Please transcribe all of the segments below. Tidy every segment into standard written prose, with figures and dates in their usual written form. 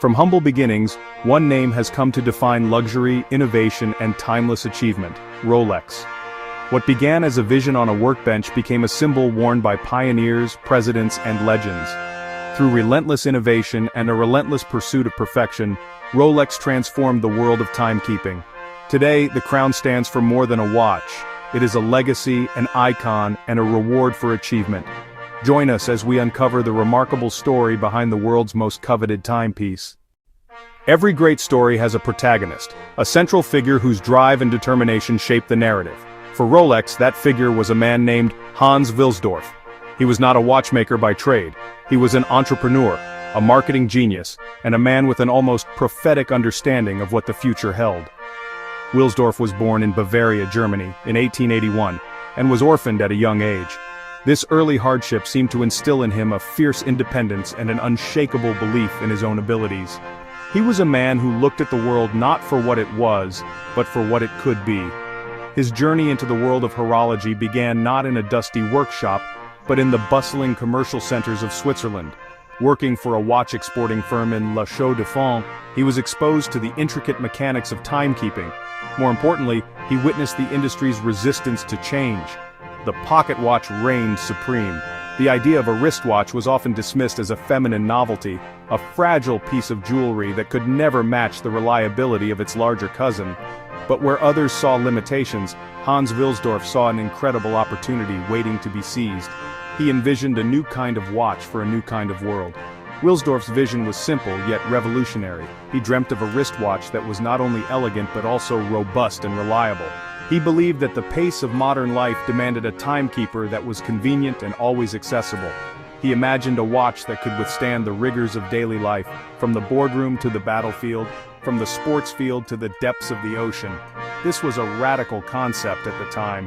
From humble beginnings, one name has come to define luxury, innovation, and timeless achievement: Rolex. What began as a vision on a workbench became a symbol worn by pioneers, presidents, and legends. Through relentless innovation and a relentless pursuit of perfection, Rolex transformed the world of timekeeping. Today, the crown stands for more than a watch. It is a legacy, an icon, and a reward for achievement. Join us as we uncover the remarkable story behind the world's most coveted timepiece. Every great story has a protagonist, a central figure whose drive and determination shape the narrative. For Rolex, that figure was a man named Hans Wilsdorf. He was not a watchmaker by trade. He was an entrepreneur, a marketing genius, and a man with an almost prophetic understanding of what the future held. Wilsdorf was born in Bavaria, Germany, in 1881, and was orphaned at a young age. This early hardship seemed to instill in him a fierce independence and an unshakable belief in his own abilities. He was a man who looked at the world not for what it was, but for what it could be. His journey into the world of horology began not in a dusty workshop, but in the bustling commercial centers of Switzerland. Working for a watch-exporting firm in La Chaux-de-Fonds, he was exposed to the intricate mechanics of timekeeping. More importantly, he witnessed the industry's resistance to change. The pocket watch reigned supreme. The idea of a wristwatch was often dismissed as a feminine novelty, a fragile piece of jewelry that could never match the reliability of its larger cousin. But where others saw limitations, Hans Wilsdorf saw an incredible opportunity waiting to be seized. He envisioned a new kind of watch for a new kind of world. Wilsdorf's vision was simple yet revolutionary. He dreamt of a wristwatch that was not only elegant but also robust and reliable. He believed that the pace of modern life demanded a timekeeper that was convenient and always accessible. He imagined a watch that could withstand the rigors of daily life, from the boardroom to the battlefield, from the sports field to the depths of the ocean. This was a radical concept at the time.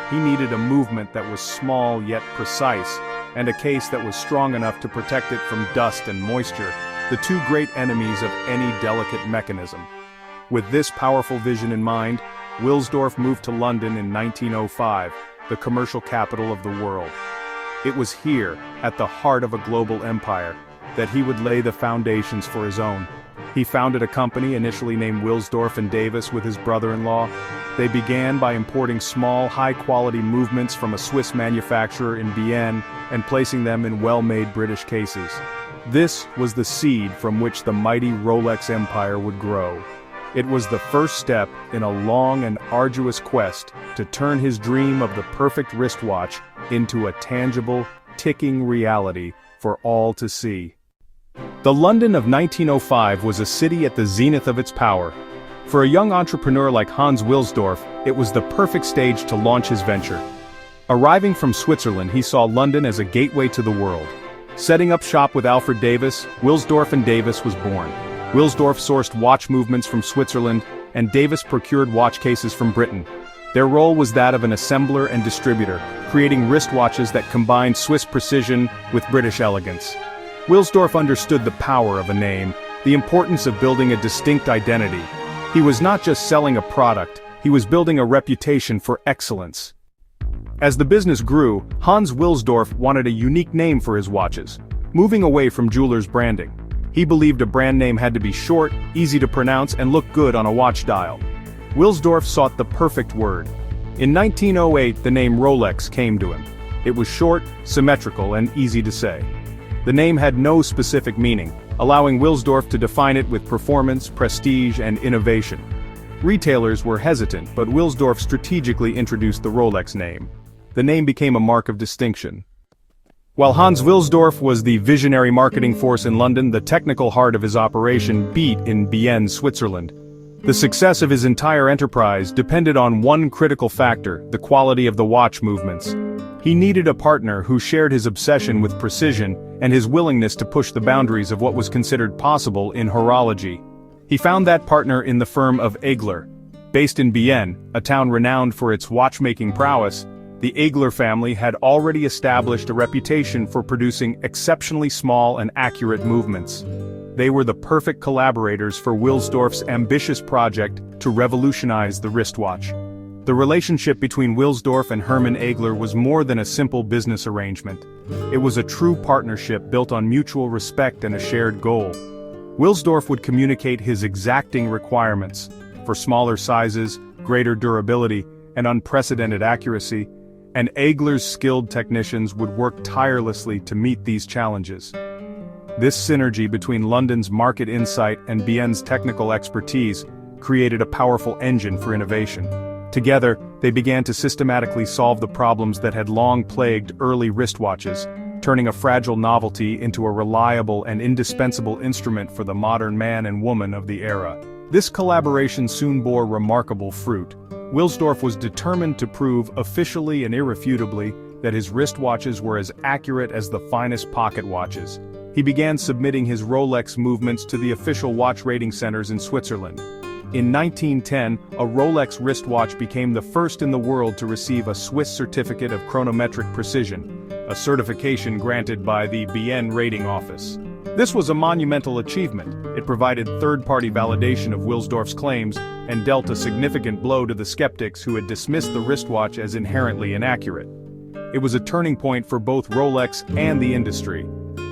He needed a movement that was small yet precise, and a case that was strong enough to protect it from dust and moisture, the two great enemies of any delicate mechanism. With this powerful vision in mind, Wilsdorf moved to London in 1905, the commercial capital of the world. It was here, at the heart of a global empire, that he would lay the foundations for his own. He founded a company initially named Wilsdorf and Davis with his brother-in-law. They began by importing small, high-quality movements from a Swiss manufacturer in Bienne and placing them in well-made British cases. This was the seed from which the mighty Rolex empire would grow. It was the first step in a long and arduous quest to turn his dream of the perfect wristwatch into a tangible, ticking reality for all to see. The London of 1905 was a city at the zenith of its power. For a young entrepreneur like Hans Wilsdorf, it was the perfect stage to launch his venture. Arriving from Switzerland, he saw London as a gateway to the world. Setting up shop with Alfred Davis, Wilsdorf and Davis was born. Wilsdorf sourced watch movements from Switzerland, and Davis procured watch cases from Britain. Their role was that of an assembler and distributor, creating wristwatches that combined Swiss precision with British elegance. Wilsdorf understood the power of a name, the importance of building a distinct identity. He was not just selling a product, he was building a reputation for excellence. As the business grew, Hans Wilsdorf wanted a unique name for his watches, moving away from jewelers' branding. He believed a brand name had to be short, easy to pronounce, and look good on a watch dial. Wilsdorf sought the perfect word. In 1908, the name Rolex came to him. It was short, symmetrical, and easy to say. The name had no specific meaning, allowing Wilsdorf to define it with performance, prestige, and innovation. Retailers were hesitant, but Wilsdorf strategically introduced the Rolex name. The name became a mark of distinction. While Hans Wilsdorf was the visionary marketing force in London, the technical heart of his operation beat in Bienne, Switzerland. The success of his entire enterprise depended on one critical factor: the quality of the watch movements. He needed a partner who shared his obsession with precision and his willingness to push the boundaries of what was considered possible in horology. He found that partner in the firm of Egler. Based in Bienne, a town renowned for its watchmaking prowess, the Egler family had already established a reputation for producing exceptionally small and accurate movements. They were the perfect collaborators for Wilsdorf's ambitious project to revolutionize the wristwatch. The relationship between Wilsdorf and Hermann Egler was more than a simple business arrangement. It was a true partnership built on mutual respect and a shared goal. Wilsdorf would communicate his exacting requirements for smaller sizes, greater durability, and unprecedented accuracy, and Eigler's skilled technicians would work tirelessly to meet these challenges. This synergy between London's market insight and Bien's technical expertise created a powerful engine for innovation. Together, they began to systematically solve the problems that had long plagued early wristwatches, turning a fragile novelty into a reliable and indispensable instrument for the modern man and woman of the era. This collaboration soon bore remarkable fruit. Wilsdorf was determined to prove officially and irrefutably that his wristwatches were as accurate as the finest pocket watches. He began submitting his Rolex movements to the official watch rating centers in Switzerland. In 1910, a Rolex wristwatch became the first in the world to receive a Swiss certificate of chronometric precision, a certification granted by the Bien rating office. This was a monumental achievement. It provided third-party validation of Wilsdorf's claims and dealt a significant blow to the skeptics who had dismissed the wristwatch as inherently inaccurate. It was a turning point for both Rolex and the industry.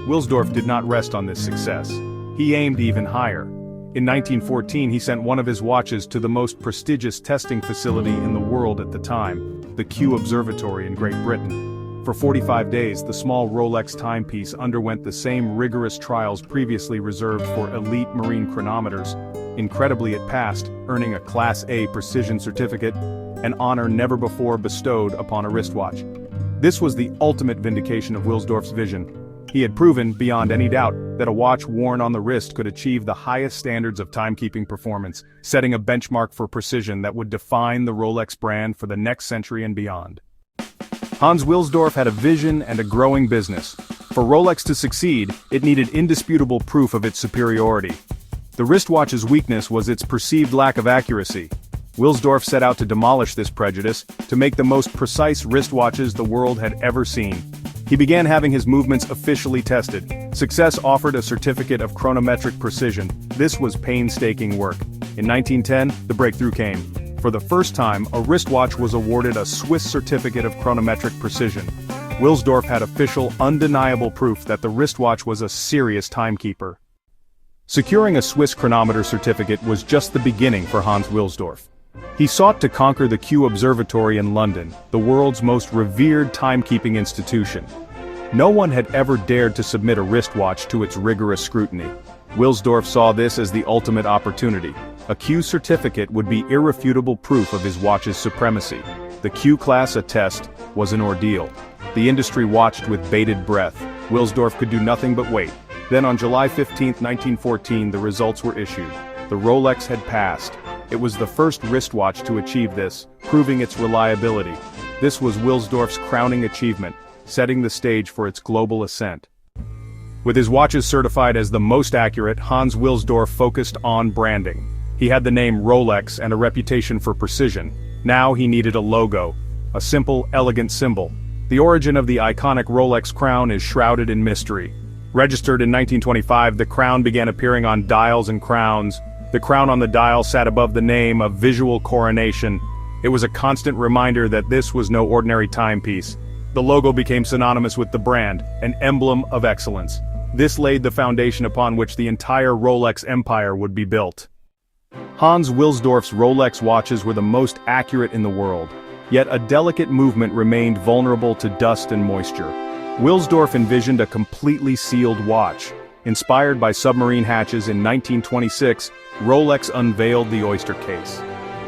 Wilsdorf did not rest on this success. He aimed even higher. In 1914, he sent one of his watches to the most prestigious testing facility in the world at the time, the Kew Observatory in Great Britain. For 45 days, the small Rolex timepiece underwent the same rigorous trials previously reserved for elite marine chronometers. Incredibly, it passed, earning a Class A precision certificate, an honor never before bestowed upon a wristwatch. This was the ultimate vindication of Wilsdorf's vision. He had proven, beyond any doubt, that a watch worn on the wrist could achieve the highest standards of timekeeping performance, setting a benchmark for precision that would define the Rolex brand for the next century and beyond. Hans Wilsdorf had a vision and a growing business. For Rolex to succeed, it needed indisputable proof of its superiority. The wristwatch's weakness was its perceived lack of accuracy. Wilsdorf set out to demolish this prejudice, to make the most precise wristwatches the world had ever seen. He began having his movements officially tested. Success offered a certificate of chronometric precision. This was painstaking work. In 1910, the breakthrough came. For the first time, a wristwatch was awarded a Swiss certificate of chronometric precision. Wilsdorf had official, undeniable proof that the wristwatch was a serious timekeeper. Securing a Swiss chronometer certificate was just the beginning for Hans Wilsdorf. He sought to conquer the Kew Observatory in London, the world's most revered timekeeping institution. No one had ever dared to submit a wristwatch to its rigorous scrutiny. Wilsdorf saw this as the ultimate opportunity. A Kew certificate would be irrefutable proof of his watch's supremacy. The Q-class attest was an ordeal. The industry watched with bated breath. Wilsdorf could do nothing but wait. Then on July 15, 1914, the results were issued. The Rolex had passed. It was the first wristwatch to achieve this, proving its reliability. This was Wilsdorf's crowning achievement, setting the stage for its global ascent. With his watches certified as the most accurate, Hans Wilsdorf focused on branding. He had the name Rolex and a reputation for precision. Now he needed a logo, a simple, elegant symbol. The origin of the iconic Rolex crown is shrouded in mystery. Registered in 1925, the crown began appearing on dials and crowns. The crown on the dial sat above the name, a visual coronation. It was a constant reminder that this was no ordinary timepiece. The logo became synonymous with the brand, an emblem of excellence. This laid the foundation upon which the entire Rolex empire would be built. Hans Wilsdorf's Rolex watches were the most accurate in the world, yet a delicate movement remained vulnerable to dust and moisture. Wilsdorf envisioned a completely sealed watch. Inspired by submarine hatches in 1926, Rolex unveiled the Oyster case.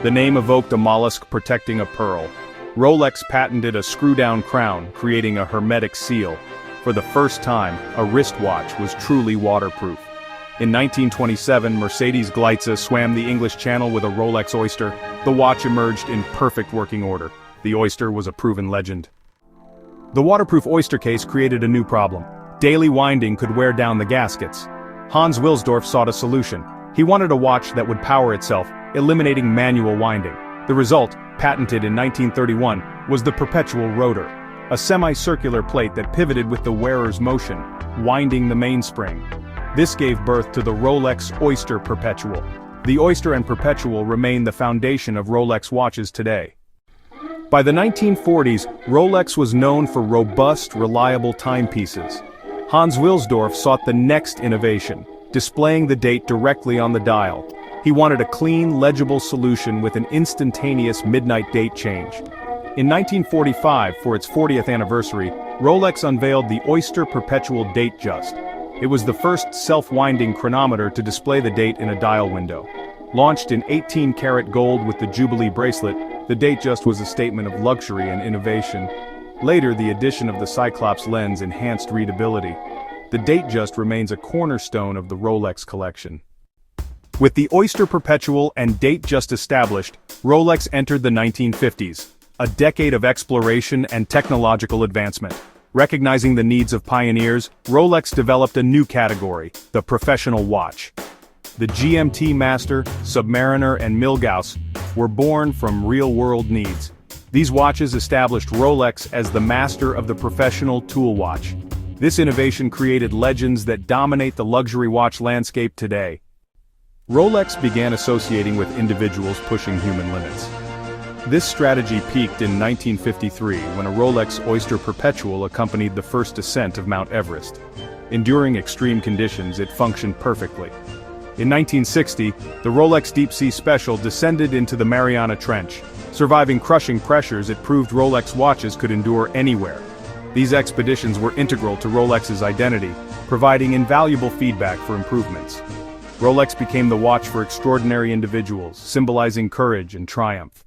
The name evoked a mollusk protecting a pearl. Rolex patented a screw-down crown, creating a hermetic seal. For the first time, a wristwatch was truly waterproof. In 1927, Mercedes Gleitze swam the English Channel with a Rolex Oyster. The watch emerged in perfect working order. The Oyster was a proven legend. The waterproof Oyster case created a new problem. Daily winding could wear down the gaskets. Hans Wilsdorf sought a solution. He wanted a watch that would power itself, eliminating manual winding. The result, patented in 1931, was the Perpetual rotor, a semicircular plate that pivoted with the wearer's motion, winding the mainspring. This gave birth to the Rolex Oyster Perpetual. The Oyster and Perpetual remain the foundation of Rolex watches today. By the 1940s, Rolex was known for robust, reliable timepieces. Hans Wilsdorf sought the next innovation, displaying the date directly on the dial. He wanted a clean, legible solution with an instantaneous midnight date change. In 1945, for its 40th anniversary, Rolex unveiled the Oyster Perpetual Datejust. It was the first self-winding chronometer to display the date in a dial window. Launched in 18-karat gold with the Jubilee bracelet, the Datejust was a statement of luxury and innovation. Later, the addition of the Cyclops lens enhanced readability. The Datejust remains a cornerstone of the Rolex collection. With the Oyster Perpetual and Datejust established, Rolex entered the 1950s, a decade of exploration and technological advancement. Recognizing the needs of pioneers, Rolex developed a new category, the professional watch. The GMT Master, Submariner and Milgauss were born from real-world needs. These watches established Rolex as the master of the professional tool watch. This innovation created legends that dominate the luxury watch landscape today. Rolex began associating with individuals pushing human limits. This strategy peaked in 1953 when a Rolex Oyster Perpetual accompanied the first ascent of Mount Everest. Enduring extreme conditions, it functioned perfectly. In 1960, the Rolex Deep Sea Special descended into the Mariana Trench. Surviving crushing pressures, it proved Rolex watches could endure anywhere. These expeditions were integral to Rolex's identity, providing invaluable feedback for improvements. Rolex became the watch for extraordinary individuals, symbolizing courage and triumph.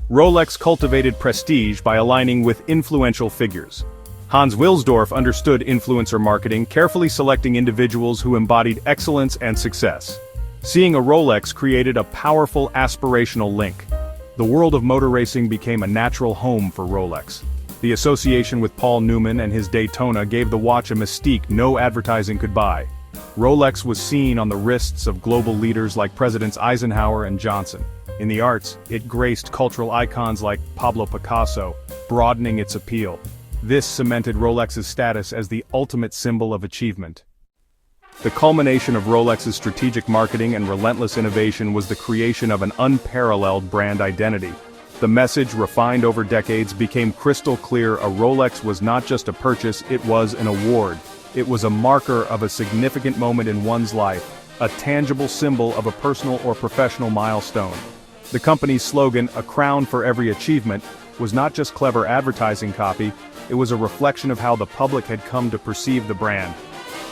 Rolex cultivated prestige by aligning with influential figures. Hans Wilsdorf understood influencer marketing, carefully selecting individuals who embodied excellence and success. Seeing a Rolex created a powerful aspirational link. The world of motor racing became a natural home for Rolex. The association with Paul Newman and his Daytona gave the watch a mystique no advertising could buy. Rolex was seen on the wrists of global leaders like Presidents Eisenhower and Johnson. In the arts, it graced cultural icons like Pablo Picasso, broadening its appeal. This cemented Rolex's status as the ultimate symbol of achievement. The culmination of Rolex's strategic marketing and relentless innovation was the creation of an unparalleled brand identity. The message, refined over decades, became crystal clear: a Rolex was not just a purchase, it was an award. It was a marker of a significant moment in one's life, a tangible symbol of a personal or professional milestone. The company's slogan, "A crown for every achievement," was not just clever advertising copy, it was a reflection of how the public had come to perceive the brand.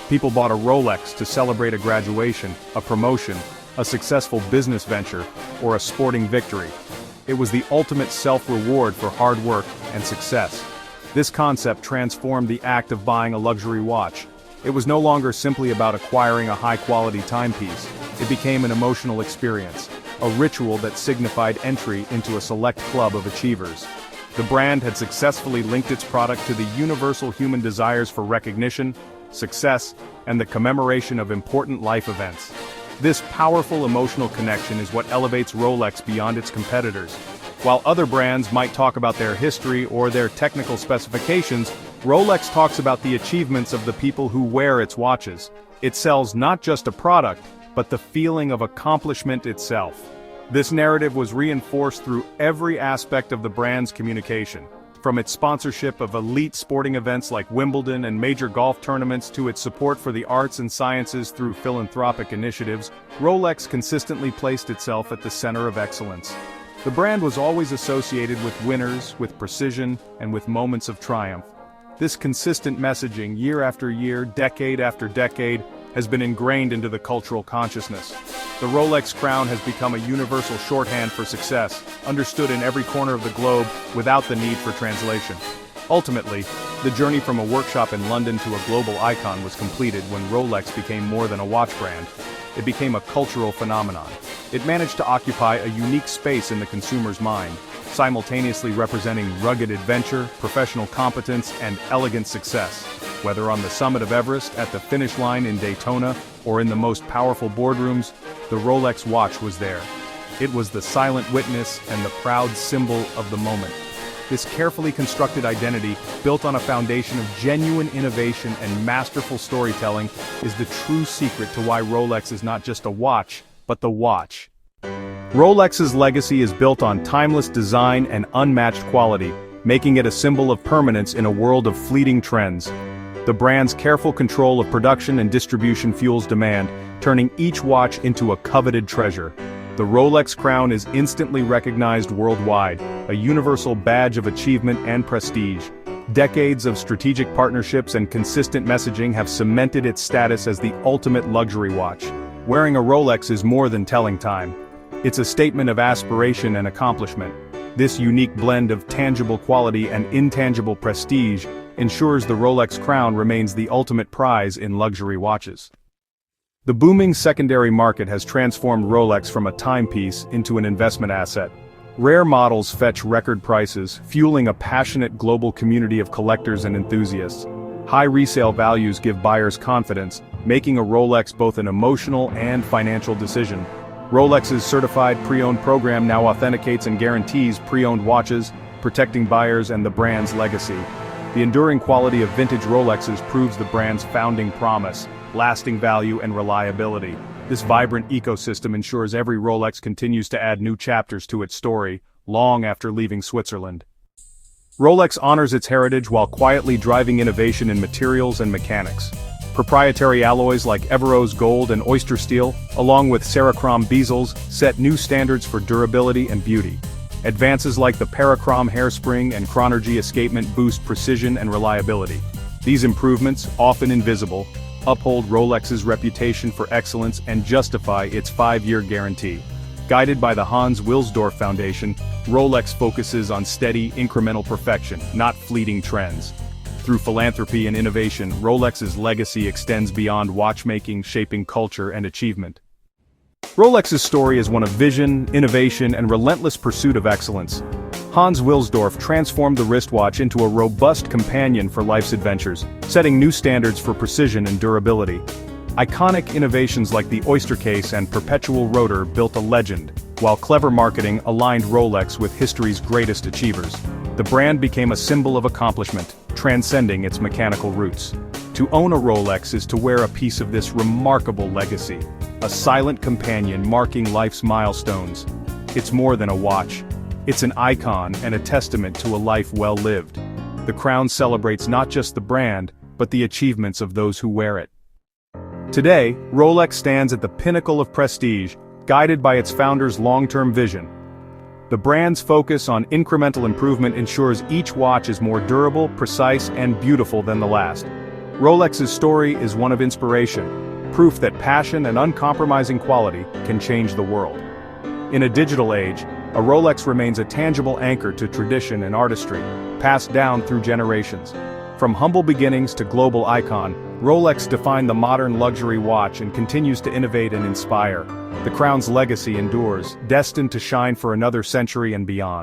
People bought a Rolex to celebrate a graduation, a promotion, a successful business venture, or a sporting victory. It was the ultimate self-reward for hard work and success. This concept transformed the act of buying a luxury watch. It was no longer simply about acquiring a high-quality timepiece. It became an emotional experience, a ritual that signified entry into a select club of achievers. The brand had successfully linked its product to the universal human desires for recognition, success, and the commemoration of important life events. This powerful emotional connection is what elevates Rolex beyond its competitors. While other brands might talk about their history or their technical specifications, Rolex talks about the achievements of the people who wear its watches. It sells not just a product, but the feeling of accomplishment itself. This narrative was reinforced through every aspect of the brand's communication. From its sponsorship of elite sporting events like Wimbledon and major golf tournaments to its support for the arts and sciences through philanthropic initiatives, Rolex consistently placed itself at the center of excellence. The brand was always associated with winners, with precision, and with moments of triumph. This consistent messaging, year after year, decade after decade, has been ingrained into the cultural consciousness. The Rolex crown has become a universal shorthand for success, understood in every corner of the globe without the need for translation. Ultimately, the journey from a workshop in London to a global icon was completed when Rolex became more than a watch brand. It became a cultural phenomenon. It managed to occupy a unique space in the consumer's mind, simultaneously representing rugged adventure, professional competence, and elegant success. Whether on the summit of Everest, at the finish line in Daytona, or in the most powerful boardrooms, the Rolex watch was there. It was the silent witness and the proud symbol of the moment. This carefully constructed identity, built on a foundation of genuine innovation and masterful storytelling, is the true secret to why Rolex is not just a watch, but the watch. Rolex's legacy is built on timeless design and unmatched quality, making it a symbol of permanence in a world of fleeting trends. The brand's careful control of production and distribution fuels demand, turning each watch into a coveted treasure. The Rolex crown is instantly recognized worldwide, a universal badge of achievement and prestige. Decades of strategic partnerships and consistent messaging have cemented its status as the ultimate luxury watch. Wearing a Rolex is more than telling time. It's a statement of aspiration and accomplishment. This unique blend of tangible quality and intangible prestige ensures the Rolex crown remains the ultimate prize in luxury watches. The booming secondary market has transformed Rolex from a timepiece into an investment asset. Rare models fetch record prices, fueling a passionate global community of collectors and enthusiasts. High resale values give buyers confidence, making a Rolex both an emotional and financial decision. Rolex's certified pre-owned program now authenticates and guarantees pre-owned watches, protecting buyers and the brand's legacy. The enduring quality of vintage Rolexes proves the brand's founding promise, lasting value and reliability. This vibrant ecosystem ensures every Rolex continues to add new chapters to its story, long after leaving Switzerland. Rolex honors its heritage while quietly driving innovation in materials and mechanics. Proprietary alloys like Everose gold and Oyster steel, along with Cerachrom bezels, set new standards for durability and beauty. Advances like the Parachrom hairspring and Chronometric escapement boost precision and reliability. These improvements, often invisible, uphold Rolex's reputation for excellence and justify its 5-year guarantee. Guided by the Hans Wilsdorf Foundation, Rolex focuses on steady, incremental perfection, not fleeting trends. Through philanthropy and innovation, Rolex's legacy extends beyond watchmaking, shaping culture and achievement. Rolex's story is one of vision, innovation, and relentless pursuit of excellence. Hans Wilsdorf transformed the wristwatch into a robust companion for life's adventures, setting new standards for precision and durability. Iconic innovations like the Oyster case and Perpetual rotor built a legend, while clever marketing aligned Rolex with history's greatest achievers. The brand became a symbol of accomplishment, transcending its mechanical roots. To own a Rolex is to wear a piece of this remarkable legacy, a silent companion marking life's milestones. It's more than a watch. It's an icon and a testament to a life well lived. The crown celebrates not just the brand, but the achievements of those who wear it. Today, Rolex stands at the pinnacle of prestige, guided by its founder's long-term vision. The brand's focus on incremental improvement ensures each watch is more durable, precise, and beautiful than the last. Rolex's story is one of inspiration, proof that passion and uncompromising quality can change the world. In a digital age, a Rolex remains a tangible anchor to tradition and artistry, passed down through generations. From humble beginnings to global icon, Rolex defined the modern luxury watch and continues to innovate and inspire. The crown's legacy endures, destined to shine for another century and beyond.